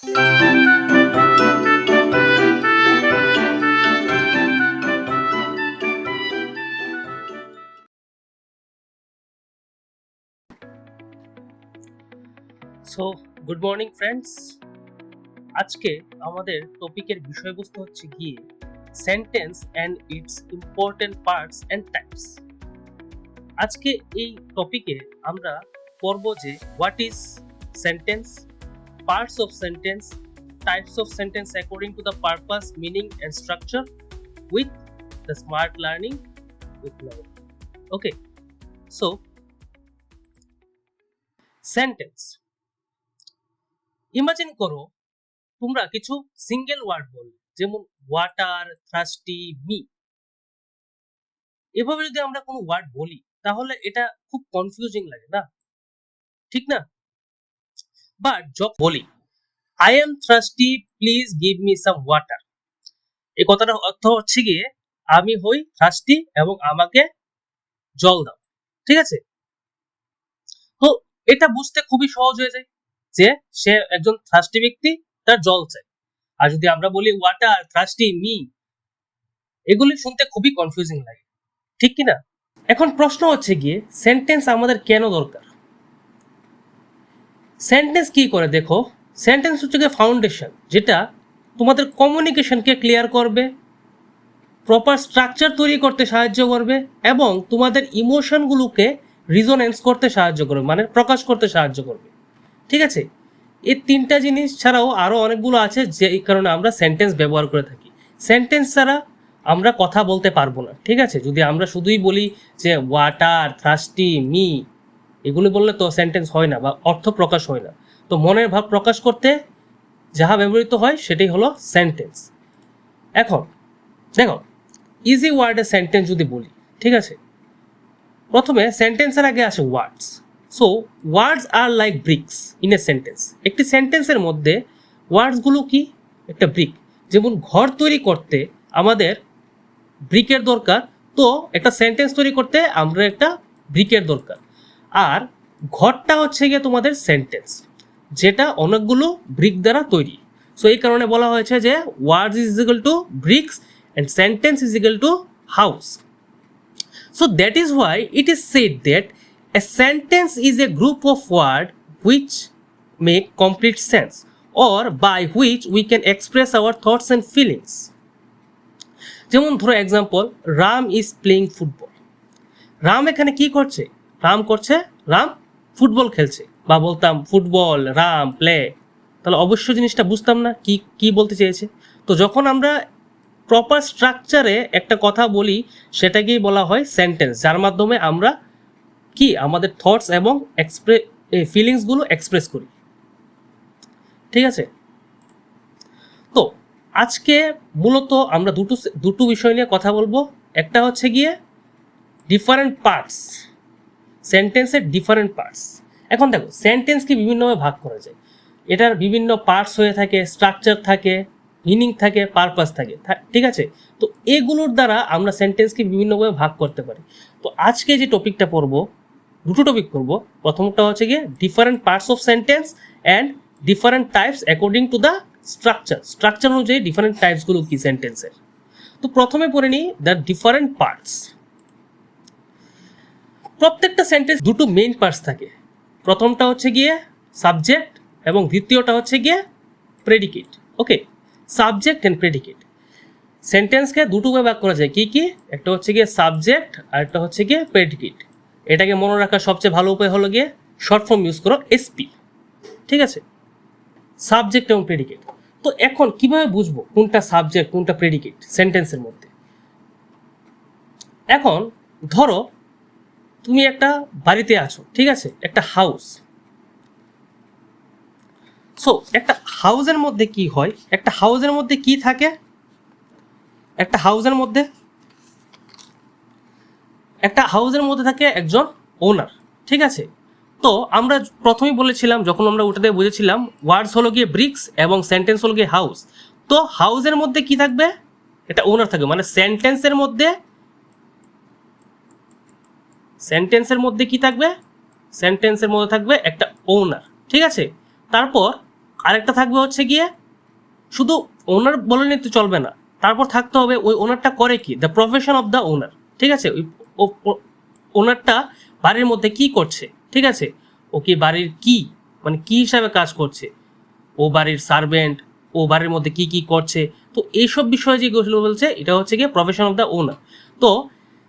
So good morning friends, আজকে আমাদের টপিকের বিষয়বস্তু হচ্ছে গিয়ে sentence and it's important parts and types. আজকে এই টপিকে আমরা পড়ব যে what is sentence, parts of sentence, types of sentence according to the purpose, meaning and structure with the smart learning with learning. Okay, so sentence, imagine করো তোমরা কিছু single word বলবে, যেমন ওয়াটার, থ্রাস্টি, মি। এভাবে যদি আমরা কোনো word বলি তাহলে এটা খুব কনফিউজিং লাগে না, ঠিক না? বাট যখন বলি I am thirsty, please give me some water, এই কথাটার অর্থ হচ্ছে গিয়ে আমি হই থ্রাস্টি এবং আমাকে জল দাও, ঠিক আছে? তো এটা বুঝতে খুবই সহজ হয়ে যায় যে সে একজন থ্রাস্টি ব্যক্তি, তার জল চাই। আর যদি আমরা বলি ওয়াটার, থ্রাস্টি, মি, এগুলি শুনতে খুবই কনফিউজিং লাগে, ঠিক কিনা? এখন প্রশ্ন হচ্ছে গিয়ে সেন্টেন্স আমাদের কেন দরকার? সেন্টেন্স কি করে দেখো, সেন্টেন্স হচ্ছে গিয়ে ফাউন্ডেশন, যেটা তোমাদের কমিউনিকেশনকে ক্লিয়ার করবে, প্রপার স্ট্রাকচার তৈরি করতে সাহায্য করবে এবং তোমাদের ইমোশনগুলোকে রিজোনেন্স করতে সাহায্য করবে, মানে প্রকাশ করতে সাহায্য করবে, ঠিক আছে? এই তিনটা জিনিস ছাড়াও আরও অনেকগুলো আছে যে কারণে আমরা সেন্টেন্স ব্যবহার করে থাকি। সেন্টেন্স ছাড়া আমরা কথা বলতে পারবো না, ঠিক আছে? যদি আমরা শুধুই বলি যে ওয়াটার, থ্রাস্টি, মি, এগুলো বললে তো সেন্টেন্স হয় না বা অর্থ প্রকাশ হয় না। তো মনের ভাব প্রকাশ করতে যাহা ব্যবহৃত হয় সেটাই হলো সেন্টেন্স। এখন দেখো, ইজি ওয়ার্ডে সেন্টেন্স যদি বলি, ঠিক আছে, প্রথমে সেন্টেন্সের আগে আসে words. So words are like bricks in a sentence. একটি সেন্টেন্সের মধ্যে ওয়ার্ডসগুলো কি? একটা ব্রিক। যেমন ঘর তৈরি করতে আমাদের ব্রিকের দরকার, তো একটা সেন্টেন্স তৈরি করতে আমরা একটা ব্রিকের দরকার। আর ঘরটা হচ্ছে গিয়ে তোমাদের সেন্টেন্স, যেটা অনেকগুলো ব্রিক দ্বারা তৈরি। সো এই কারণে বলা হয়েছে যে words is equal to bricks and sentence is equal to house. So that is why it is said that a sentence is a group of words which make complete sense or by which we can express our thoughts and feelings. যেমন ধরো example, Ram is playing football. Ram এখানে কি করছে? Ram football খেলছে। বা বলতাম football, Ram, play, তাহলে অবশ্য জিনিসটা বুঝতাম না কি বলতে চেয়েছে। তো যখন আমরা প্রপার স্ট্রাকচারে একটা কথা বলি সেটাকেই বলা হয় সেন্টেন্স, যার মাধ্যমে আমরা কি আমাদের থটস এবং ফিলিংসগুলো এক্সপ্রেস করি, ঠিক আছে? তো আজকে মূলত আমরা দুটো বিষয় নিয়ে কথা বলবো। একটা হচ্ছে গিয়ে ডিফারেন্ট পার্টস, সেন্টেন্সের ডিফারেন্ট পার্টস। এখন দেখো, সেন্টেন্সকে বিভিন্নভাবে ভাগ করা যায়। এটার বিভিন্ন পার্টস হয়ে থাকে, স্ট্রাকচার থাকে, মিনিং থাকে, পারপাস থাকে, ঠিক আছে? তো এগুলোর দ্বারা আমরা সেন্টেন্সকে বিভিন্নভাবে ভাগ করতে পারি। তো আজকে যে টপিকটা পড়বো, দুটো টপিক পড়বো। প্রথমটা হচ্ছে গিয়ে different parts of sentence and different types according to the structure অনুযায়ী ডিফারেন্ট টাইপসগুলো কি সেন্টেন্সের। তো প্রথমে পড়ে নিই দ্য ডিফারেন্ট পার্টস। প্রত্যেকটা সেন্টেন্স দুটো মেইন পার্টস থাকে। প্রথমটা হচ্ছে গিয়ে সাবজেক্ট এবং দ্বিতীয়টা হচ্ছে গিয়ে predicate. Okay, subject and predicate. সেন্টেন্সকে দুটো ভাগ করা যায়, কি? একটা হচ্ছে গিয়ে সাবজেক্ট আর একটা হচ্ছে গিয়ে প্রেডিকেট। এটাকে মনে রাখার সবচেয়ে ভালো উপায় হলো গিয়ে শর্ট ফর্ম ইউজ করো, এসপি, ঠিক আছে? সাবজেক্ট এবং প্রেডিকেট। তো এখন কিভাবে বুঝবো কোনটা সাবজেক্ট কোনটা প্রেডিকেট সেন্টেন্সের মধ্যে? এখন ধরো তুমি একটা বাড়িতে আছো, ঠিক আছে, একটা হাউস। সো একটা হাউসের মধ্যে কি হয়? একটা হাউসের মধ্যে কি থাকে? একটা হাউসের মধ্যে থাকে একজন ওনার, ঠিক আছে? তো আমরা প্রথমেই বলেছিলাম, যখন আমরা ওটাতে বুঝেছিলাম, ওয়ার্ডস হলো গিয়ে ব্রিক্স এবং সেন্টেন্স হলো গিয়ে হাউস। তো হাউসের মধ্যে কি থাকবে? একটা ওনার থাকবে, মানে সেন্টেন্সের মধ্যে কি থাকবে? সেন্টেন্সের মধ্যে থাকবে একটা ওনার, ঠিক আছে? তারপর আরেকটা থাকবে হচ্ছে গিয়ে শুধু ওনার বলে নিতে চলবে না, তারপর থাকতে হবে ওই ওনারটা করে কি, the profession of the owner. ঠিক আছে, ওই ওনারটা বাড়ির মধ্যে কি করছে, ঠিক আছে, ও কি বাড়ির কি মানে কি হিসাবে কাজ করছে, ও বাড়ির সার্ভেন্ট, ও বাড়ির মধ্যে কি কি করছে। তো এইসব বিষয়ে যেগুলো বলছে এটা হচ্ছে গিয়ে প্রফেশন অফ দ্য ওনার। তো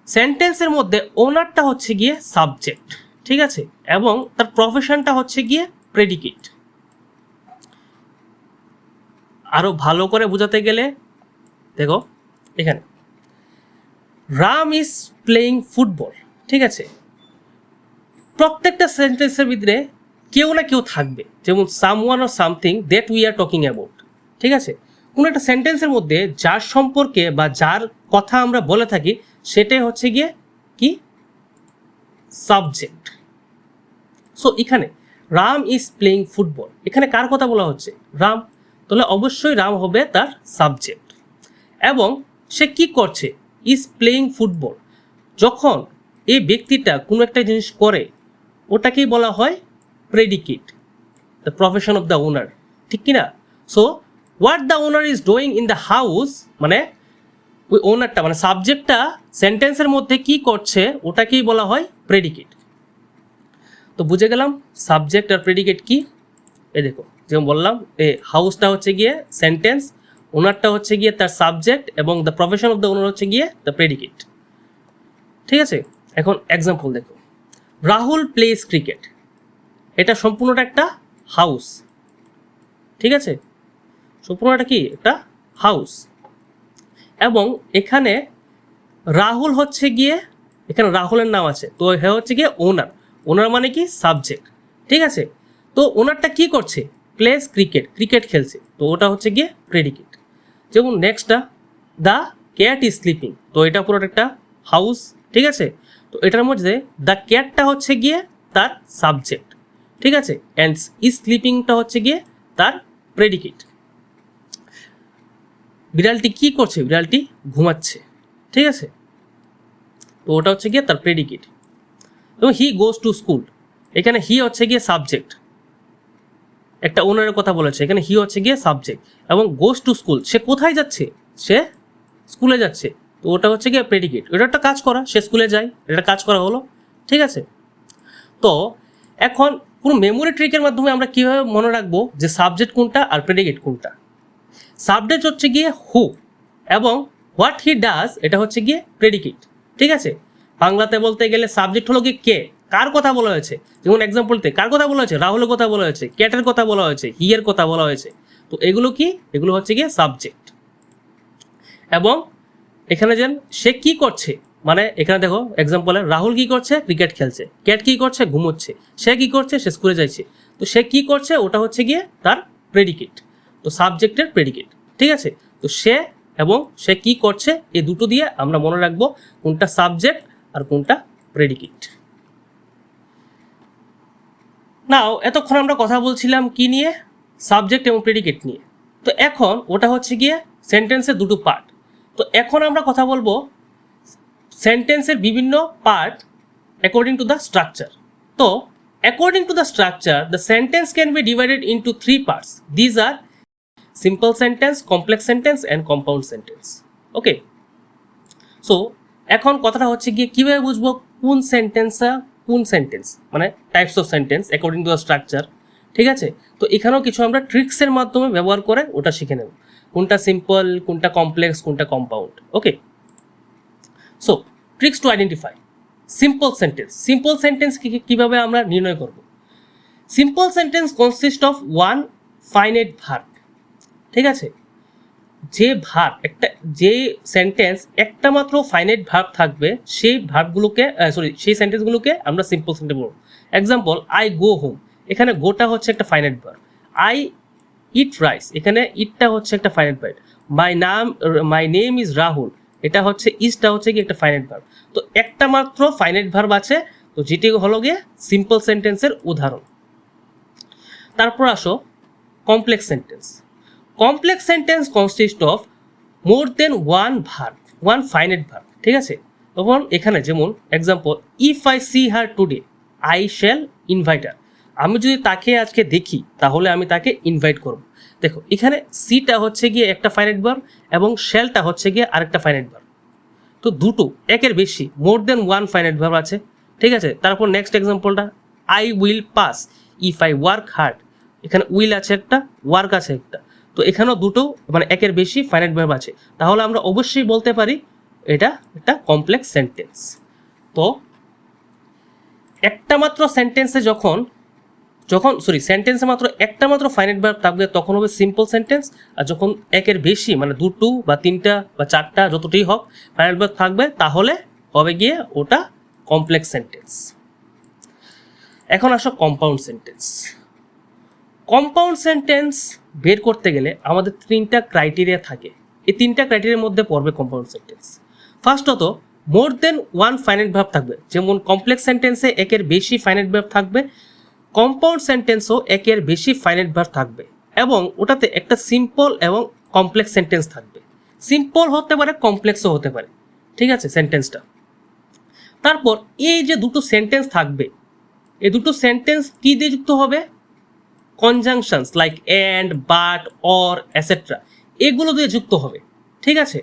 সেন্টেন্সের মধ্যে ওনারটা হচ্ছে গিয়ে সাবজেক্ট, ঠিক আছে, এবং তার প্রফেশনটা হচ্ছে গিয়ে প্রেডিকেট। আরো ভালো করে বোঝাতে গেলে দেখো এখানে রাম ইজ প্লেয়িং ফুটবল, ঠিক আছে, প্রত্যেকটা সেন্টেন্সের ভিতরে কেউ না কেউ থাকবে, যেমন someone or something that we are talking about. ঠিক আছে, কোনো একটা সেন্টেন্সের মধ্যে যার সম্পর্কে বা যার কথা আমরা বলে থাকি সেটাই হচ্ছে গিয়ে কি, সাবজেক্ট। সো এখানে রাম ইজ প্লেয়িং ফুটবল, এখানে কার কথা বলা হচ্ছে, রাম, তাহলে অবশ্যই রাম হবে তার সাবজেক্ট। এবং সে কি করছে, ইজ প্লেয়িং ফুটবল। যখন এই ব্যক্তিটা কোনো একটা জিনিস করে ওটাকেই বলা হয় predicate, the profession of the owner, ঠিক কিনা। So what the owner is doing in the house, মানে ওই ওনারটা মানে সাবজেক্টটা সেন্টেন্সের মধ্যে কি করছে ওটাকেই বলা হয় প্রেডিকেট। তো বুঝে গেলাম সাবজেক্ট আর প্রেডিকেট কি। এই দেখো যেমন বললাম, এই হাউসটা হচ্ছে গিয়ে সেন্টেন্স, ওনারটা হচ্ছে গিয়ে তার সাবজেক্ট, এবং the profession of the owner হচ্ছে গিয়ে দ্য প্রেডিকেট। ঠিক আছে, এখন এক্সাম্পল দেখো, রাহুল প্লেস ক্রিকেট, এটা সম্পূর্ণটা একটা হাউস, ঠিক আছে, সম্পূর্ণটা কি একটা হাউস, এবং এখানে রাহুল হচ্ছে গিয়ে, এখানে রাহুলের নাম আছে, তো হে হচ্ছে গিয়ে ওনার, ওনার মানে কি সাবজেক্ট, ঠিক আছে। তো ওনারটা কি করছে, প্লেস ক্রিকেট, ক্রিকেট খেলছে, তো ওটা হচ্ছে গিয়ে প্রেডিকেট। যেমন নেক্সটটা, দ্য ক্যাট ইজ স্লিপিং, তো এটা পুরোটা একটা হাউস, ঠিক আছে। তো এটার মধ্যে দ্য ক্যাটটা হচ্ছে গিয়ে তার সাবজেক্ট, ঠিক আছে, অ্যান্ড ইজ স্লিপিংটা হচ্ছে গিয়ে তার প্রেডিকেট। বিড়ালটি কি করছে, বিড়ালটি ঘুমাচ্ছে, ঠিক আছে, তো ওটা হচ্ছে গিয়ে তার প্রেডিকেট। এবং হি গোজ টু স্কুল, এখানে হি হচ্ছে গিয়ে সাবজেক্ট, একটা ওনারের কথা বলেছে, এখানে হি হচ্ছে গিয়ে সাবজেক্ট, এবং গোজ টু স্কুল, সে কোথায় যাচ্ছে, সে স্কুলে যাচ্ছে, তো ওটা হচ্ছে গিয়ে প্রেডিকেট। এটা একটা কাজ করা, সে স্কুলে যায়, এটা কাজ করা হলো, ঠিক আছে। তো এখন পুরো মেমোরি ট্রিকের মাধ্যমে আমরা কীভাবে মনে রাখবো যে সাবজেক্ট কোনটা আর প্রেডিকেট কোনটা। সাবজেক্ট হচ্ছে গিয়ে হু, এবং হোয়াট হি ডাজ এটা হচ্ছে গিয়ে প্রেডিকেট, ঠিক আছে। বাংলাতে বলতে গেলে সাবজেক্ট হলো গিয়ে কে, কার কথা বলা হয়েছে, যেমন এক্সাম্পলতে কার কথা বলা হয়েছে, রাহুলের কথা বলা হয়েছে, ক্যাটের কথা বলা হয়েছে, হি এর কথা বলা হয়েছে, তো এগুলো কি, এগুলো হচ্ছে গিয়ে সাবজেক্ট। এবং এখানে যেন সে কি করছে, মানে এখানে দেখো এক্সাম্পলে রাহুল কি করছে, ক্রিকেট খেলছে, ক্যাট কি করছে, ঘুমোচ্ছে, সে কি করছে, সে স্কুলে যাচ্ছে, তো সে কি করছে ওটা হচ্ছে গিয়ে তার প্রেডিকেট, তো সাবজেক্টের প্রেডিকেট, ঠিক আছে। তো সে এবং সে কি করছে এই দুটো দিয়ে আমরা মনে রাখবো কোনটা সাবজেক্ট আর কোনটা প্রেডিকেট। নাও এতক্ষণ আমরা কথা বলছিলাম কি নিয়ে, সাবজেক্ট এবং প্রেডিকেট নিয়ে। তো এখন ওটা হচ্ছে গিয়ে সেন্টেন্সের দুটো পার্ট। তো এখন আমরা কথা বলবো সেন্টেন্সের বিভিন্ন part according to the structure. তো according to the structure the sentence can be divided into 3 parts. These are simple sentence, complex sentence and compound sentence. Okay, so এখন কথাটা হচ্ছে গিয়ে কীভাবে বুঝবো কোন সেন্টেন্সটা কোন সেন্টেন্স, মানে types of sentence according to the structure, ঠিক আছে। তো এখানেও কিছু আমরা ট্রিক্সের মাধ্যমে ব্যবহার করে ওটা শিখে নেব, কোনটা সিম্পল, কোনটা কমপ্লেক্স, কোনটা compound. Okay, so tricks to identify simple sentence. Simple sentence কীভাবে আমরা নির্ণয় করব। Simple sentence consist of one finite verb, ঠিক আছে। যে ভার্ব একটা, যে সেন্টেন্স একটা মাত্র ফাইনাইট ভার্ব থাকবে সেই ভার্বগুলোকে সেই সেন্টেন্সগুলোকে আমরা সিম্পল সেন্টেন্স বলবো। এক্সাম্পল, আই গো হোম, এখানে গোটা হচ্ছে একটা finite verb. I eat rice, এখানে ইটটা হচ্ছে একটা finite verb. My name is Rahul, এটা হচ্ছে ইজটা হচ্ছে কি একটা ফাইনাইট ভার্ব। তো একটা মাত্র ফাইনাইট ভার্ব আছে, তো যেটি হলো গিয়ে সিম্পল সেন্টেন্সের উদাহরণ। তারপর আসো complex sentence. Complex sentence consist of more than one verb, one finite verb, ঠিক আছে। তখন এখানে যেমন example, if I see her today I shall invite her, আমি যদি তাকে আজকে দেখি তাহলে আমি তাকে ইনভাইট করব। দেখো এখানে সিটা হচ্ছে গিয়ে একটা ফাইনাইট ভার্ব এবং শ্যালটা হচ্ছে গিয়ে আরেকটা ফাইনাইট ভার্ব। তো দুটো একের বেশি more than one finite verb আছে, ঠিক আছে। তারপর নেক্সট এক্সাম্পলটা, I will pass if I work hard. এখানে উইল আছে একটা, ওয়ার্ক আছে একটা, তো এখানেও দুটো মানে একের বেশি ফাইনাইট ভার্ব আছে, তাহলে আমরা অবশ্যই বলতে পারি এটা একটা কমপ্লেক্স সেন্টেন্স। তো একটা মাত্র সেন্টেন্সে সেন্টেন্সে মাত্র একটা মাত্র ফাইনাইট ভার্ব থাকবে তখন হবে সিম্পল সেন্টেন্স, আর যখন একের বেশি মানে দুটো বা তিনটা বা চারটা যতটাই হোক ফাইনাইট ভার্ব থাকবে তাহলে হবে গিয়ে ওটা কমপ্লেক্স সেন্টেন্স। এখন আসো কম্পাউন্ড সেন্টেন্স। কম্পাউন্ড সেন্টেন্স বের করতে গেলে আমাদের তিনটা ক্রাইটেরিয়া থাকে, এই তিনটা ক্রাইটেরিয়ার মধ্যে পড়বে কম্পাউন্ড সেন্টেন্স। ফার্স্টত মোর দেন ওয়ান ফাইনাইট ভার্ব থাকবে, যেমন কমপ্লেক্স সেন্টেন্সে একের বেশি ফাইনাইট ভার্ব থাকবে, কম্পাউন্ড সেন্টেন্সও একের বেশি ফাইনাইট ভার্ব থাকবে এবং ওটাতে একটা সিম্পল এবং কমপ্লেক্স সেন্টেন্স থাকবে। সিম্পল হতে পারে, কমপ্লেক্সও হতে পারে, ঠিক আছে সেন্টেন্সটা। তারপর এই যে দুটো সেন্টেন্স থাকবে, এই দুটো সেন্টেন্স কি দিয়ে যুক্ত হবে? Conjunctions like and, but, or, etcetera, এগুলো দিয়ে যুক্ত হবে, ঠিক আছে।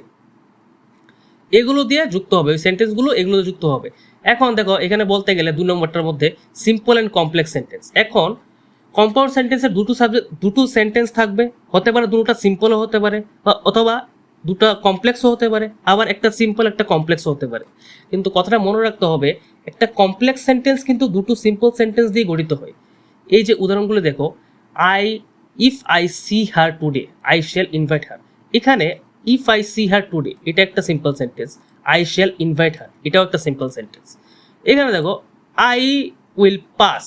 এগুলো দিয়ে যুক্ত হবে, ওই সেন্টেন্সগুলো এগুলো দিয়ে যুক্ত হবে। এখন দেখো এখানে বলতে গেলে 2 নম্বরটার মধ্যে সিম্পল অ্যান্ড কমপ্লেক্স সেন্টেন্স। এখন কম্পাউন্ড সেন্টেন্সের দুটো সেন্টেন্স থাকবে, হতে পারে দুটোটা সিম্পলও হতে পারে অথবা দুটো কমপ্লেক্সও হতে পারে, আবার একটা সিম্পল একটা কমপ্লেক্সও হতে পারে। কিন্তু কথাটা মনে রাখতে হবে, একটা কমপ্লেক্স সেন্টেন্স কিন্তু দুটো সিম্পল সেন্টেন্স দিয়ে গঠিত হয়। এই যে উদাহরণগুলো দেখো, if I see her today I shall invite her. এখানে if I see her today এটা একটা simple sentence, I shall invite her এটাও একটা সিম্পল সেন্টেন্স। এখানে দেখো আই উইল পাস,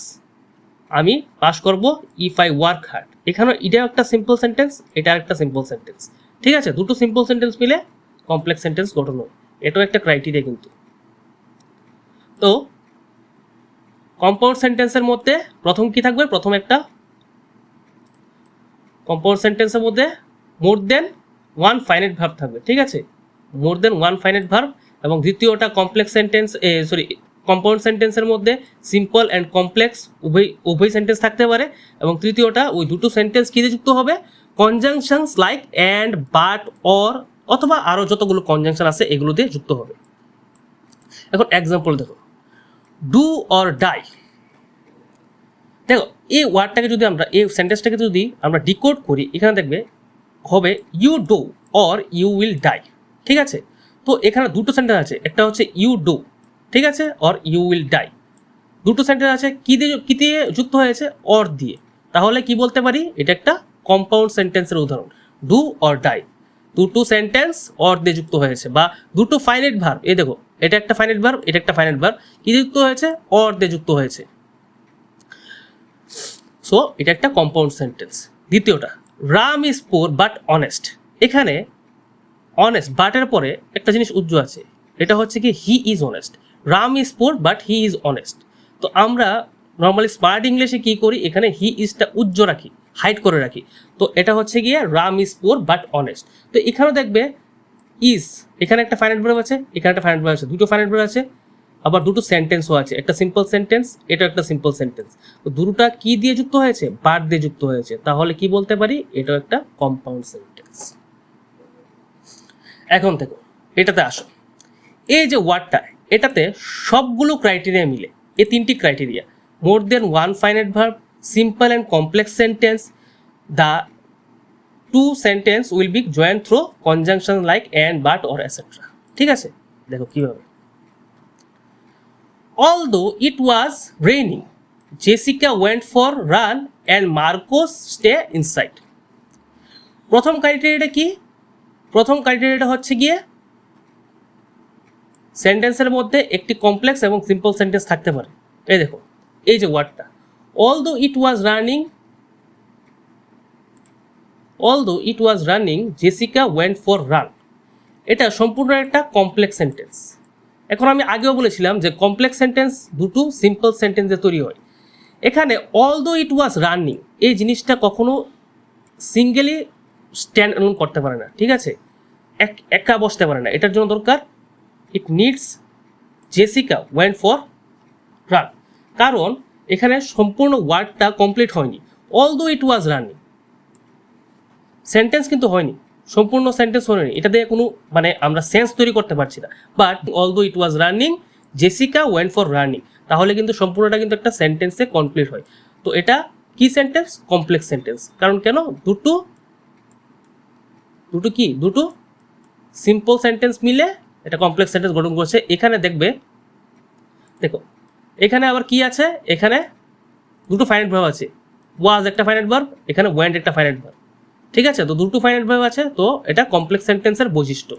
আমি পাস করব ইফ আই ওয়ার্ক হার্ড, এখানে এটাও একটা সিম্পল সেন্টেন্স, এটা একটা সিম্পল সেন্টেন্স, ঠিক আছে। দুটো সিম্পল সেন্টেন্স মিলে কমপ্লেক্স সেন্টেন্স গঠন হয়, এটাও একটা ক্রাইটেরিয়া কিন্তু। তো কম্পাউন্ড সেন্টেন্সের মধ্যে প্রথম কি থাকবে? প্রথম একটা কম্পাউন্ড সেন্টেন্সের মধ্যে মোর দেন ওয়ান ফাইনাইট ভার্ব থাকবে, ঠিক আছে, মোর দেন ওয়ান ফাইনাইট ভার্ব। এবং দ্বিতীয়টা কমপ্লেক্স সেন্টেন্স কম্পাউন্ড সেন্টেন্সের মধ্যে সিম্পল অ্যান্ড কমপ্লেক্স উভয় সেন্টেন্স থাকতে পারে। এবং তৃতীয়টা ওই দুটো সেন্টেন্স কী দিয়ে যুক্ত হবে? Conjunctions like and, but, or অথবা আরও যতগুলো কনজাংশন আছে এগুলো দিয়ে যুক্ত হবে। এখন এক্সাম্পল দেখো, ডু অর ডাই। দেখো এই ওয়ার্ডটাকে যদি আমরা, এই সেন্টেন্সটাকে যদি আমরা ডিকোড করি, এখানে দেখবে হবে you do or you will die, ঠিক আছে। তো এখানে দুটো সেন্টেন্স আছে, একটা হচ্ছে ইউ ডু, ঠিক আছে, অর ইউ উইল ডাই। দুটো সেন্টেন্স আছে, কি দিয়ে যুক্ত হয়েছে? অর দিয়ে। তাহলে কি বলতে পারি? এটা একটা কম্পাউন্ড সেন্টেন্সের উদাহরণ, ডু অর ডাই। দুটো সেন্টেন্স অর দিয়ে যুক্ত হয়েছে, বা দুটো ফাইনাইট ভার্ব, এই দেখো এটা একটা ফাইনাইট ভার্ব, এটা একটা ফাইনাইট ভার্ব, কি যুক্ত হয়েছে? অর দিয়ে যুক্ত হয়েছে। সো এটা একটা কম্পাউন্ড সেন্টেন্স। দ্বিতীয়টা, Ram is poor but honest. এখানে অনেস্ট বাটের পরে একটা জিনিস উজ্জ আছে, এটা হচ্ছে কি he is honest. Ram is poor but he is honest. তো আমরা নর্মালি স্মার্ট ইংলিশে কি করি? এখানে হি ইজটা উজ্জ রাখি, হাইড করে রাখি। তো এটা হচ্ছে গিয়ে Ram is poor but honest. তো এখানেও দেখবে ইজ, এখানে একটা ফাইনাইট ভার্ব আছে, এখানে একটা ফাইনাইট ভার্ব আছে, দুটো ফাইনাইট ভার্ব আছে, আবার দুটো সেন্টেন্সও আছে, একটা সিম্পল সেন্টেন্স, এটা একটা সিম্পল সেন্টেন্স। তো দুটোটা কি দিয়ে যুক্ত হয়েছে? বাট দিয়ে যুক্ত হয়েছে। তাহলে কি বলতে পারি? এটাও একটা কম্পাউন্ড সেন্টেন্স। এখন দেখো এটাতে আসো, এই যে ওয়ার্ডটা, এটাতে সবগুলো ক্রাইটেরিয়া মিলে, এই তিনটি criteria, more than one finite verb, simple and complex sentence, the two sentence will be joint through conjunction like and, but, or, etcetera, ঠিক আছে। দেখো কিভাবে, although it was raining, Jessica went for run and Marcos stay inside. প্রথম ক্রাইটেরিয়াটা কি? প্রথম ক্রাইটেরিয়াটা হচ্ছে গিয়ে সেন্টেন্সের মধ্যে একটি কমপ্লেক্স এবং সিম্পল সেন্টেন্স থাকতে পারে। এই দেখো এই যে ওয়ার্ডটা, although it was running Jessica went for run, এটা সম্পূর্ণ একটা কমপ্লেক্স সেন্টেন্স। এখন আমি আগেও বলেছিলাম যে কমপ্লেক্স সেন্টেন্স দুটো সিম্পল সেন্টেন্সে তৈরি হয়। এখানে although it was running এই জিনিসটা কখনো সিঙ্গেলি স্ট্যান্ড অ্যালোন করতে পারে না, ঠিক আছে, একা বসতে পারে না। এটার জন্য দরকার it needs Jessica went for run. কারণ এখানে সম্পূর্ণ ওয়ার্ডটা কমপ্লিট হয়নি, although it was running, sentence কিন্তু হয়নি, সম্পূর্ণ সেন্টেন্স হয়নি, এটা দিয়ে কোনো মানে আমরা সেন্স তৈরি করতে পারছি না। But although it was running Jessica went for running, তাহলে কিন্তু সম্পূর্ণটা কিন্তু একটা সেন্টেন্সে কমপ্লিট হয়। তো এটা কি সেন্টেন্স? Complex sentence. কারণ কেন? দুটো সিম্পল সেন্টেন্স মিলে এটা কমপ্লেক্স সেন্টেন্স গঠন করছে। এখানে দেখো এখানে আবার কি আছে, এখানে দুটো ফাইনাইট ভার্ব আছে, ওয়াজ একটা ফাইনাইট ভার্ব, এখানে ওয়েন্ট একটা ফাইনাইট ভার্ব, ঠিক আছে? তো দুটো ফাইনাইট ভার্ব আছে, তো এটা কমপ্লেক্স সেন্টেন্সের বৈশিষ্ট্য।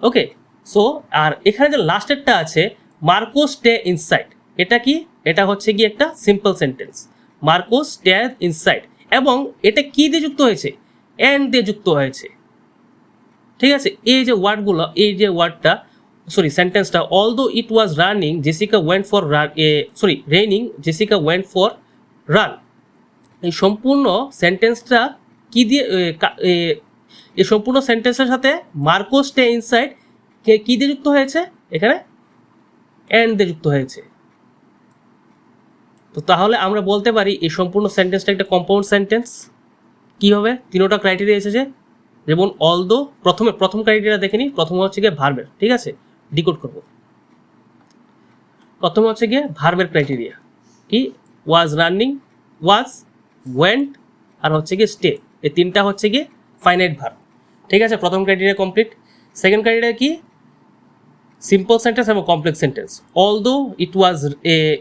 ওকে, সো আর এখানে যে লাস্টেরটা আছে মার্কো স্টে ইনসাইড, এটা কি? এটা হচ্ছে কি একটা simple sentence, Marco stay inside, এবং এটা কি দিয়ে যুক্ত হয়েছে? এন্ড দিয়ে যুক্ত হয়েছে, ঠিক আছে? এই যে ওয়ার্ডগুলো, এই যে ওয়ার্ডটা সেন্টেন্সটা, although it was running Jessica went for raining Jessica went for run, এই সম্পূর্ণ সেন্টেন্সটা কি দিয়ে এই সম্পূর্ণ সেন্টেন্সের সাথে মার্কো স্টে ইনসাইড কি দিয়ে যুক্ত হয়েছে? এখানে এন্ড দিয়ে যুক্ত হয়েছে। তো তাহলে আমরা বলতে পারি এই সম্পূর্ণ সেন্টেন্সটা একটা কম্পাউন্ড সেন্টেন্স। কি হবে? তিনটা ক্রাইটেরিয়া এসেছে, যেমন অলদো প্রথম ক্রাইটেরিয়া দেখে নিই, প্রথম হচ্ছে গিয়ে ভার্বের, ঠিক আছে? ডিকোড করব। প্রথম হচ্ছে গিয়ে ভার্বের ক্রাইটেরিয়া কি? ওয়াজ রানিং, ওয়াজ, ওয়েন্ট, আর হচ্ছে গিয়ে স্টে, এই তিনটা হচ্ছে গিয়ে ফাইনাইট ভার্ব, ঠিক আছে? প্রথম ক্রাইটেরিয়া কমপ্লিট। সেকেন্ড ক্রাইটেরিয়া কি? সিম্পল সেন্টেন্স এবং complex sentence. Although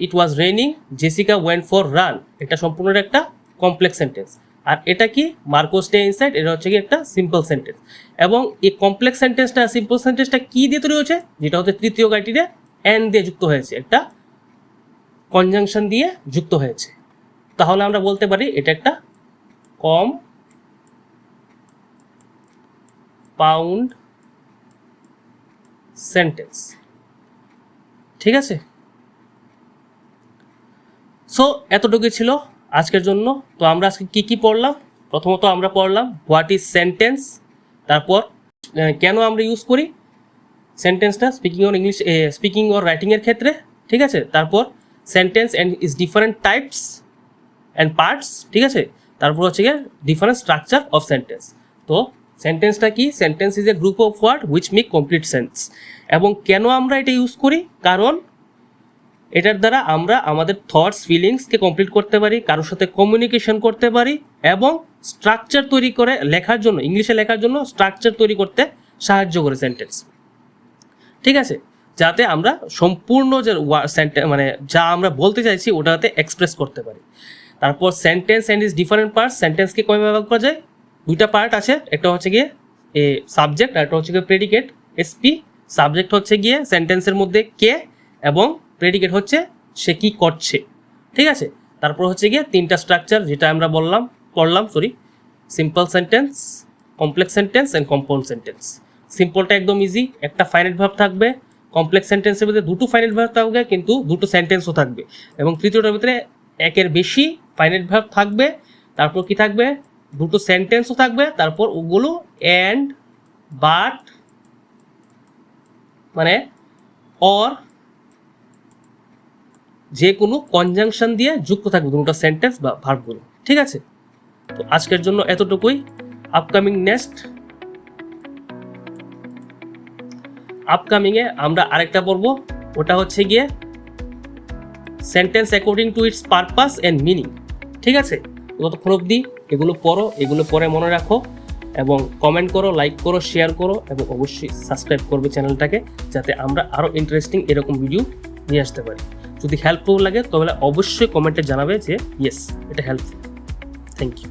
it was raining Jessica went for run, এটা সম্পূর্ণ একটা কমপ্লেক্স সেন্টেন্স। আর এটা কি? মার্কো স্টে ইনসাইড, এটা হচ্ছে কি একটা সিম্পল সেন্টেন্স। এবং এই কমপ্লেক্স সেন্টেন্সটা, সিম্পল সেন্টেন্সটা কি দিয়ে তৈরি হয়েছে? যেটা হচ্ছে তৃতীয় ক্রাইটেরিয়া, এন্ড দিয়ে যুক্ত হয়েছে, একটা কনজাংশন দিয়ে যুক্ত হয়েছে। তাহলে আমরা বলতে পারি এটা একটা কম্পাউন্ড সেন্টেন্স, ঠিক আছে? সো এতটুকুই ছিল আজকের জন্য। তো আমরা আজকে কি পড়লাম? প্রথমত আমরা পড়লাম হোয়াট ইজ সেন্টেন্স, তারপর কেন আমরা ইউজ করি সেন্টেন্সটা স্পিকিং অর রাইটিং এর ক্ষেত্রে, ঠিক আছে? তারপর sentence and is different types and parts, ঠিক আছে? তারপর হচ্ছে গিয়ে ডিফারেন্ট স্ট্রাকচার অফ সেন্টেন্স। তো সেন্টেন্সটা কি? Sentence is a group of word which make complete sense. এবং কেন আমরা এটা ইউজ করি? কারণ এটার দ্বারা আমরা আমাদের থটস, ফিলিংসকে কমপ্লিট করতে পারি, কারোর সাথে কমিউনিকেশন করতে পারি, এবং স্ট্রাকচার তৈরি করে লেখার জন্য, ইংলিশে লেখার জন্য স্ট্রাকচার তৈরি করতে সাহায্য করে সেন্টেন্স, ঠিক আছে? যাতে আমরা সম্পূর্ণ যে মানে যা আমরা বলতে চাইছি ওটাতে এক্সপ্রেস করতে পারি। তারপর sentence and is different parts, সেন্টেন্সকে কয়ভাবে ভাগ করা যায়? দুইটা পার্ট আছে, একটা হচ্ছে গিয়ে সাবজেক্ট, আর একটা হচ্ছে গিয়ে প্রেডিকেট, এসপি। সাবজেক্ট হচ্ছে গিয়ে সেন্টেন্সের মধ্যে কে, এবং প্রেডিকেট হচ্ছে সে কি করছে, ঠিক আছে? তারপর হচ্ছে গিয়ে তিনটা স্ট্রাকচার যেটা আমরা পড়লাম, simple sentence, complex sentence and compound sentence. সিম্পলটা একদম ইজি, একটা ফাইনাইট ভার্ব থাকবে। কমপ্লেক্স সেন্টেন্সের মধ্যে দুটো ফাইনাইট ভার্ব থাকবে, কিন্তু দুটো সেন্টেন্সও থাকবে। এবং তৃতীয়টার ভিতরে একের বেশি ফাইনাইট ভার্ব থাকবে, তারপর কি থাকবে? দুটো সেন্টেন্সও থাকবে, তারপর ওগুলো এন্ড, বাট, মানে অর, যে কোনো কনজাংশন দিয়ে যুক্ত থাকবে দুটো সেন্টেন্স বা ভার্বগুলো, ঠিক আছে? তো আজকের জন্য এতটুকুই। আপকামিংয়ে আমরা আরেকটা পড়বো, ওটা হচ্ছে গিয়ে sentence according to its purpose and meaning, ঠিক আছে? ততক্ষণ অবধি এগুলো পড়ো, এগুলো পরে মনে রাখো, এবং কমেন্ট করো, লাইক করো, শেয়ার করো, এবং অবশ্যই সাবস্ক্রাইব করবে চ্যানেলটাকে, যাতে আমরা আরও ইন্টারেস্টিং এরকম ভিডিও নিয়ে আসতে পারি। যদি হেল্পফুল লাগে তাহলে অবশ্যই কমেন্টে জানাবে যে ইয়েস, এটা হেল্পফুল। Thank you.